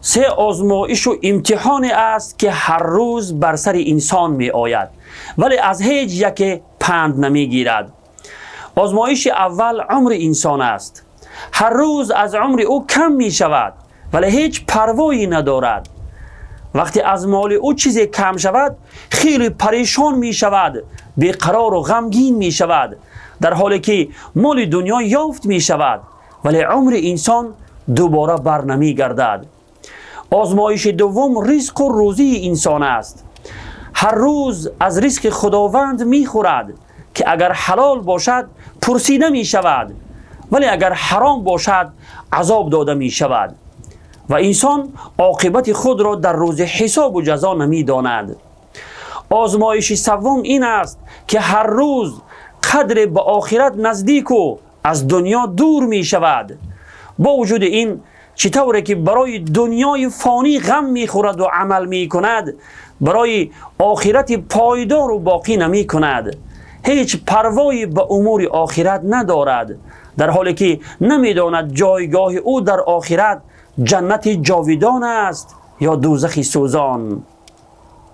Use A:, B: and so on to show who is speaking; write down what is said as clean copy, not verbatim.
A: سه آزمایش و امتحان است که هر روز بر سر انسان می آید ولی از هیچ یک پند نمی گیرد. آزمایش اول عمر انسان است. هر روز از عمر او کم می شود ولی هیچ پروایی ندارد. وقتی از مال او چیزی کم شود خیلی پریشان می شود، بیقرار و غمگین می شود، در حالی که مال دنیا یافت می شود ولی عمر انسان دوباره بر نمی گردد. آزمایش دوم رزق و روزی انسان است. هر روز از رزق خداوند می خورد که اگر حلال باشد پرسیده می شود ولی اگر حرام باشد عذاب داده می شود و انسان عاقبت خود را در روز حساب و جزا نمی داند. آزمایش سوم این است که هر روز قدر به آخرت نزدیک و از دنیا دور می شود. با وجود این چطوره که برای دنیای فانی غم می خورد و عمل می کند، برای آخرت پایدار و باقی نمی کند. هیچ پروایی به امور آخرت ندارد، در حالی که نمی داند جایگاه او در آخرت جنت جاویدان است یا دوزخ سوزان.